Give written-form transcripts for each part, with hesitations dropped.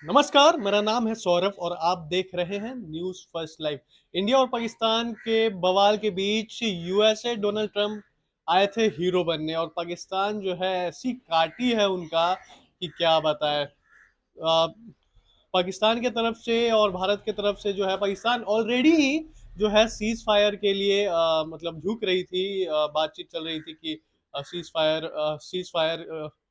नमस्कार, मेरा नाम है सौरभ और आप देख रहे हैं न्यूज़ फर्स्ट लाइव। इंडिया और पाकिस्तान के बवाल के बीच यूएसए डोनाल्ड ट्रंप आए थे हीरो बनने और पाकिस्तान जो है ऐसी काटी है उनका कि क्या बताएं। पाकिस्तान की तरफ से और भारत की तरफ से जो है पाकिस्तान ऑलरेडी ही जो है सीज़ फायर के लिए मतलब झुक रही थी। बातचीत चल रही थी कि सीज़ फायर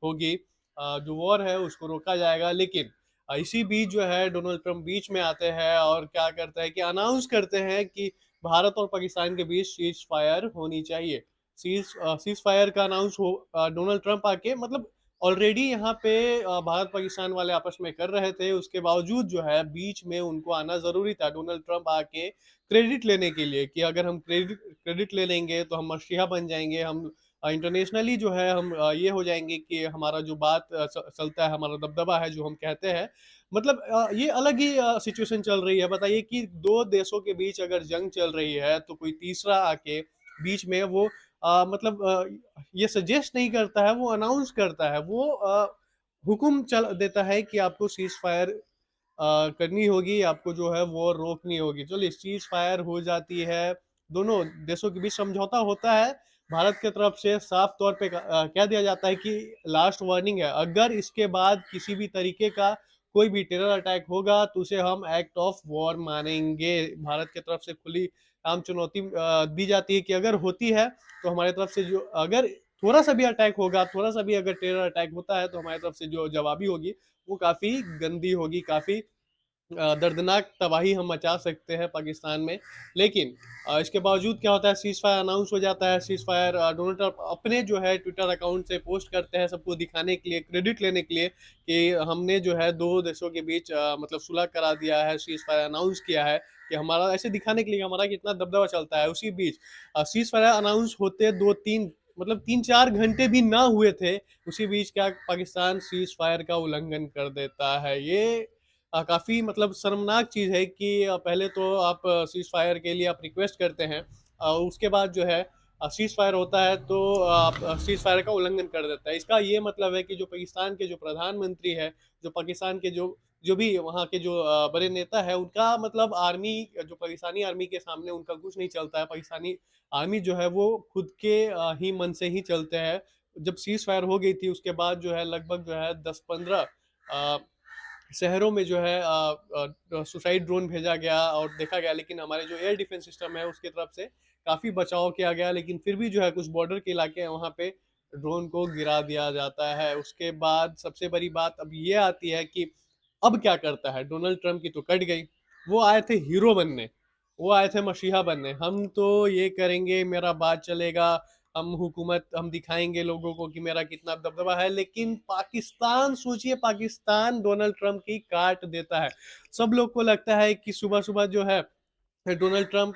होगी। जो वॉर है उसको रोका जाएगा, लेकिन इसी बीच जो है डोनाल्ड ट्रंप बीच में आते हैं और क्या करते हैं कि अनाउंस करते हैं कि भारत और पाकिस्तान के बीच सीज़ फायर होनी चाहिए। सीज़ फायर का अनाउंस हो डोनाल्ड ट्रंप आके मतलब ऑलरेडी यहाँ पे भारत पाकिस्तान वाले आपस में कर रहे थे, उसके बावजूद जो है बीच में उनको आना ज़रूरी था डोनाल्ड ट्रंप आके क्रेडिट लेने के लिए कि अगर हम क्रेडिट क्रेडिट ले लेंगे तो हम मसीहा बन जाएँगे, हम इंटरनेशनली जो है हम ये हो जाएँगे कि हमारा जो बात चलता है, हमारा दबदबा है जो हम कहते हैं, मतलब ये अलग ही सिचुएशन चल रही है। बताइए कि 2 देशों के बीच अगर जंग चल रही है, तो कोई तीसरा आके बीच में वो मतलब ये सजेस्ट नहीं करता है, वो अनाउंस करता है, वो हुक्म चल देता है कि आपको सीज़ फायर करनी होगी, आपको जो है वो रोकनी होगी। चलिए सीज़ फायर हो जाती है, दोनों देशों के बीच समझौता होता है। भारत की तरफ से साफ तौर पे कह दिया जाता है कि लास्ट वार्निंग है, अगर इसके बाद किसी भी तरीके का कोई भी टेरर अटैक होगा तो उसे हम एक्ट ऑफ वॉर मानेंगे। भारत की तरफ से खुली आम चुनौती दी जाती है कि अगर होती है तो हमारी तरफ से जो अगर थोड़ा-सा भी अटैक होगा, थोड़ा-सा भी अगर टेरर अटैक होता है तो हमारी तरफ से जो जवाबी होगी, वो काफ़ी गंदी होगी, काफ़ी दर्दनाक तबाही हम मचा सकते हैं पाकिस्तान में। लेकिन इसके बावजूद क्या होता है, सीज़ फायर अनाउंस हो जाता है, सीज़ फायर डोनाल्ड ट्रंप अपने जो है ट्विटर अकाउंट से पोस्ट करते हैं सबको दिखाने के लिए, क्रेडिट लेने के लिए कि हमने जो है 2 देशों के बीच मतलब सुलह करा दिया है, सीज़ फायर अनाउंस किया है कि हमारा ऐसे दिखाने के लिए कि हमारा कितना दबदबा चलता है। उसी बीच सीज़ फायर अनाउंस होते 2-3 मतलब 3-4 घंटे भी ना हुए थे, उसी बीच क्या पाकिस्तान सीज़ फायर का उल्लंघन कर देता है। ये काफ़ी मतलब शर्मनाक चीज़ है कि पहले तो आप सीज़ फायर के लिए आप रिक्वेस्ट करते हैं, उसके बाद जो है सीज़ फायर होता है तो आप सीज़ फायर का उल्लंघन कर देता है। इसका ये मतलब है कि जो पाकिस्तान के जो प्रधानमंत्री हैं, जो पाकिस्तान के जो जो भी वहाँ के जो बड़े नेता हैं, उनका मतलब आर्मी जो पाकिस्तानी आर्मी के सामने उनका कुछ नहीं चलता है। पाकिस्तानी आर्मी जो है वो खुद के ही मन से ही चलते हैं। जब सीज़ फायर हो गई थी उसके बाद जो है लगभग जो है 10-15 अ, शहरों में जो है सुसाइड ड्रोन भेजा गया और देखा गया, लेकिन हमारे जो एयर डिफेंस सिस्टम है उसकी तरफ से काफ़ी बचाव किया गया, लेकिन फिर भी जो है कुछ बॉर्डर के इलाके हैं वहाँ पे ड्रोन को गिरा दिया जाता है। उसके बाद सबसे बड़ी बात अब ये आती है कि अब क्या करता है? डोनाल्ड ट्रंप की तो कट गई, वो आए थे हीरो बनने, वो आए थे मसीहा बनने, हम तो ये करेंगे, मेरा बात चलेगा, हम दिखाएँगे लोगों को कि मेरा कितना दबदबा है, लेकिन पाकिस्तान सोचिए, पाकिस्तान डोनाल्ड ट्रंप की काट देता है। सब लोग को लगता है कि सुबह-सुबह जो है डोनाल्ड ट्रंप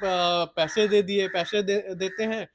पैसे देते हैं,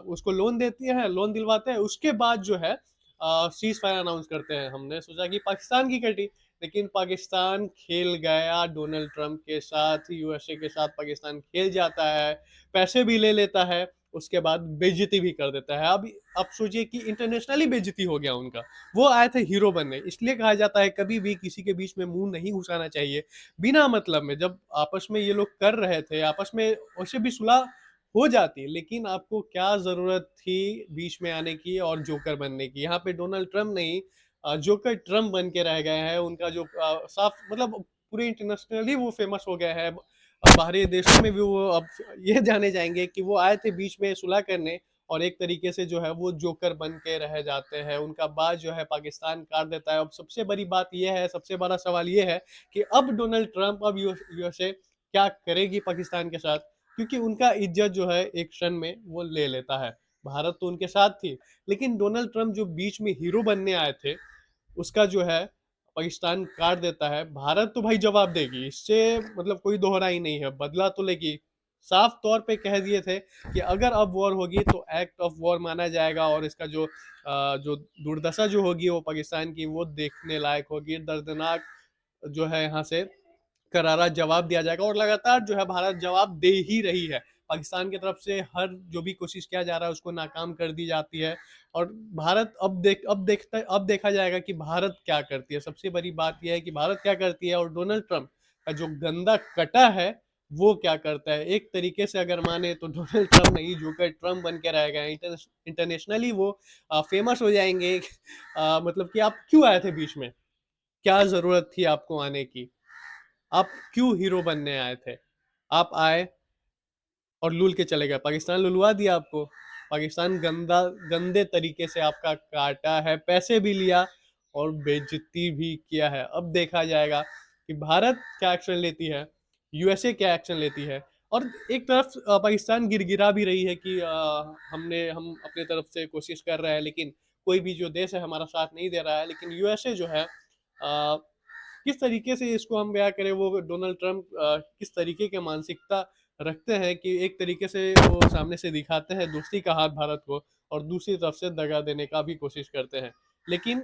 उसको लोन देते हैं, लोन दिलवाते हैं, उसके बाद जो है सीज़ फायर अनाउंस करते हैं। हमने सोचा कि पाकिस्तान की कटी, लेकिन पाकिस्तान खेल गया डोनाल्ड ट्रंप के साथ, यूएसए के साथ पाकिस्तान खेल जाता है, पैसे भी ले लेता है, उसके बाद बेइज़्ज़ती भी कर देता है। अब आप सोचिए कि इंटरनेशनली बेइज़्ज़ती हो गया उनका। वो आए थे हीरो बनने, इसलिए कहा जाता है कभी भी किसी के बीच में मुँह नहीं घुसाना चाहिए। बिना मतलब में जब आपस में ये लोग कर रहे थे, आपस में वैसे भी सुलह हो जाती, लेकिन आपको क्या ज़रूरत थी बीच में आने की और जोकर बनने की? यहाँ पे डोनाल्ड ट्रंप नहीं, जोकर ट्रंप बन के रह गए हैं। उनका जो साफ मतलब पूरे इंटरनेशनली वो फ़ेमस हो गए हैं। बाहरी देशों में भी वो अब ये जाने जाएँगे कि वो आए थे बीच में सुलह करने और एक तरीके से जो है वो जोकर बन के रह जाते हैं। उनका बात जो है पाकिस्तान काट देता है। अब सबसे बड़ी बात ये है, सबसे बड़ा सवाल ये है कि अब डोनाल्ड ट्रंप अब यूएसए क्या करेगी पाकिस्तान के साथ? क्योंकि उनका इज़्ज़त जो है एक क्षण में वो ले लेता है। भारत तो उनके साथ थी, लेकिन डोनाल्ड ट्रंप जो बीच में हीरो बनने आए थे, उसका जो है पाकिस्तान काट देता है। भारत तो भाई जवाब देगी, इससे मतलब कोई दोहराई नहीं है, बदला तो लेगी। साफ तौर पे कह दिए थे कि अगर अब वॉर होगी तो एक्ट ऑफ वॉर माना जाएगा और इसका जो दुर्दशा जो होगी वो पाकिस्तान की वो देखने लायक होगी। दर्दनाक जो है यहाँ से करारा जवाब दिया जाएगा और लगातार जो है भारत जवाब दे ही रही है। पाकिस्तान की तरफ से हर जो भी कोशिश किया जा रहा है उसको नाकाम कर दी जाती है। और भारत अब देखा जाएगा कि भारत क्या करती है। सबसे बड़ी बात ये है कि भारत क्या करती है और डोनाल्ड ट्रंप का जो गंदा कटा है वो क्या करता है। एक तरीके से अगर माने तो डोनाल्ड ट्रंप नहीं, जोकर ट्रंप बन के रहेगा। इंटरनेशनली वो फेमस हो जाएंगे। मतलब कि आप क्यों आए थे बीच में, क्या जरूरत थी आपको आने की, आप क्यों हीरो बनने आए थे? आप आए और लूल के चले गए। पाकिस्तान लुलवा दिया आपको। पाकिस्तान गंदे तरीके से आपका काटा है, पैसे भी लिया और बेइज्जती भी किया है। अब देखा जाएगा कि भारत क्या एक्शन लेती है, यूएसए क्या एक्शन लेती है। और एक तरफ पाकिस्तान गिड़गिड़ा भी रही है कि हम अपने तरफ से कोशिश कर रहे हैं, लेकिन कोई भी जो देश है हमारा साथ नहीं दे रहा है। लेकिन यूएसए जो है किस तरीके से इसको हम बयां करें, वो डोनाल्ड ट्रंप किस तरीके की मानसिकता रखते हैं कि एक तरीके से वो सामने से दिखाते हैं दोस्ती का हाथ भारत को, और दूसरी तरफ से दगा देने का भी कोशिश करते हैं। लेकिन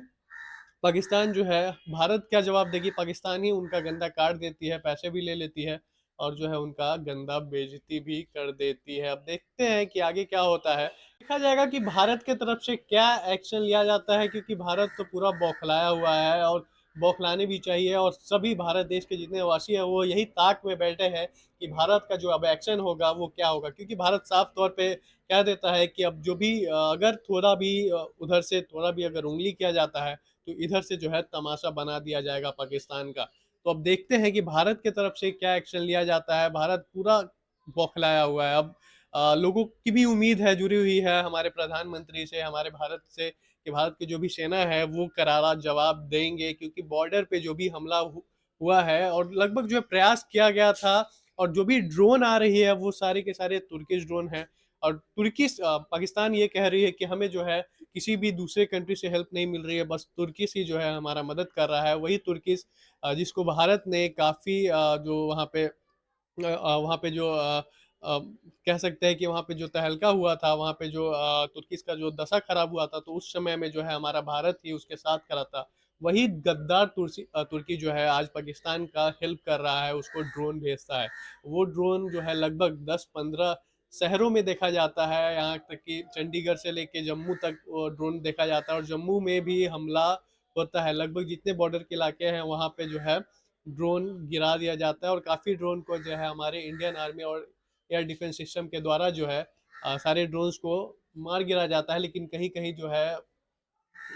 पाकिस्तान जो है, भारत क्या जवाब देगी? पाकिस्तान ही उनका गंदा काट देती है, पैसे भी ले लेती है और जो है उनका गंदा बेइज्जती भी कर देती है। अब देखते हैं कि आगे क्या होता है। देखा जाएगा कि भारत के तरफ से क्या एक्शन लिया जाता है, क्योंकि भारत तो पूरा बौखलाया हुआ है और बौखलाने भी चाहिए। और सभी भारत देश के जितने वासी हैं वो यही ताक में बैठे हैं कि भारत का जो अब एक्शन होगा वो क्या होगा। क्योंकि भारत साफ तौर पे कह देता है कि अब जो भी अगर थोड़ा भी उधर से थोड़ा भी अगर उंगली किया जाता है तो इधर से जो है तमाशा बना दिया जाएगा पाकिस्तान का। तो अब देखते हैं कि भारत की तरफ से क्या एक्शन लिया जाता है। भारत पूरा बौखलाया हुआ है। अब लोगों की भी उम्मीद है, जुड़ी हुई है हमारे प्रधानमंत्री से, हमारे भारत से, कि भारत की जो भी सेना है वो करारा जवाब देंगे। क्योंकि बॉर्डर पे जो भी हमला हुआ है और लगभग जो है प्रयास किया गया था, और जो भी ड्रोन आ रही है वो सारे के सारे तुर्किश ड्रोन है। और पाकिस्तान ये कह रही है कि हमें जो है किसी भी दूसरे कंट्री से हेल्प नहीं मिल रही है, बस तुर्की ही जो है हमारा मदद कर रहा है। वही तुर्की जिसको भारत ने काफ़ी जो वहाँ पे जो अ, कह सकते हैं कि वहाँ पे जो तहलका हुआ था, वहाँ पे जो तुर्की का जो दशा खराब हुआ था, तो उस समय में जो है हमारा भारत ही उसके साथ खड़ा था। वही गद्दार तुर्की जो है आज पाकिस्तान का हेल्प कर रहा है, उसको ड्रोन भेजता है। वो ड्रोन जो है लगभग 10-15 शहरों में देखा जाता है, यहाँ तक कि चंडीगढ़ से लेके जम्मू तक वो ड्रोन देखा जाता है। और जम्मू में भी हमला होता है। लगभग जितने बॉर्डर के इलाके हैं वहाँ पे जो है ड्रोन गिरा दिया जाता है। और काफ़ी ड्रोन को जो है हमारे इंडियन आर्मी और एयर डिफेंस सिस्टम के द्वारा जो है सारे ड्रोन्स को मार गिरा जाता है। लेकिन कहीं कहीं जो है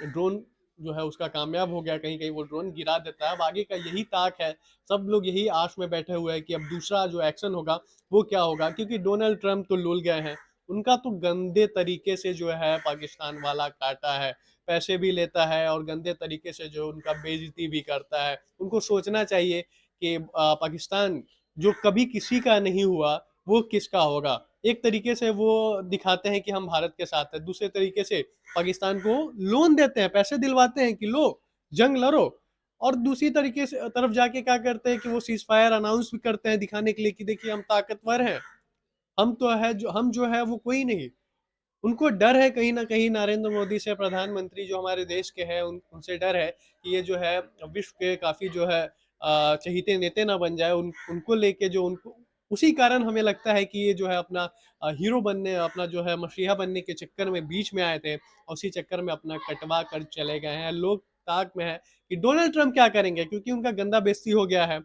ड्रोन जो है उसका कामयाब हो गया, कहीं कहीं वो ड्रोन गिरा देता है। अब आगे का यही ताक है, सब लोग यही आश में बैठे हुए हैं कि अब दूसरा जो एक्शन होगा वो क्या होगा। क्योंकि डोनाल्ड ट्रंप तो लुल गए हैं, उनका तो गंदे तरीके से जो है पाकिस्तान वाला काटा है, पैसे भी लेता है और गंदे तरीके से जो उनका बेइज्जती भी करता है। उनको सोचना चाहिए कि पाकिस्तान जो कभी किसी का नहीं हुआ वो किसका होगा। एक तरीके से वो दिखाते हैं कि हम भारत के साथ हैं, दूसरे तरीके से पाकिस्तान को लोन देते हैं, पैसे दिलवाते हैं कि लो जंग लड़ो। और दूसरी तरीके से तरफ जाके क्या करते हैं कि वो सीज फायर अनाउंस भी करते हैं, दिखाने के लिए कि देखिए हम ताकतवर हैं, हम जो है वो कोई नहीं। उनको डर है कहीं ना कहीं नरेंद्र मोदी से, प्रधानमंत्री जो हमारे देश के हैं उनसे डर है कि ये जो है विश्व के काफी जो है चहीते नेते ना बन जाए। उनको लेके जो उनको उसी कारण हमें लगता है कि ये जो है अपना हीरो बनने, अपना जो है मसीहा बनने के चक्कर में बीच में आए थे और उसी चक्कर में अपना कटवा कर चले गए हैं। लोग ताक में है कि डोनाल्ड ट्रंप क्या करेंगे, क्योंकि उनका गंदा बेइज्जती हो गया है।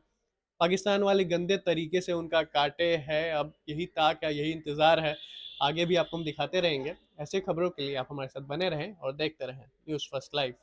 पाकिस्तान वाले गंदे तरीके से उनका काटे हैं। अब यही ताक है, यही इंतजार है। आगे भी आपको हम दिखाते रहेंगे। ऐसे खबरों के लिए आप हमारे साथ बने रहें और देखते रहें न्यूज़ फर्स्ट लाइव।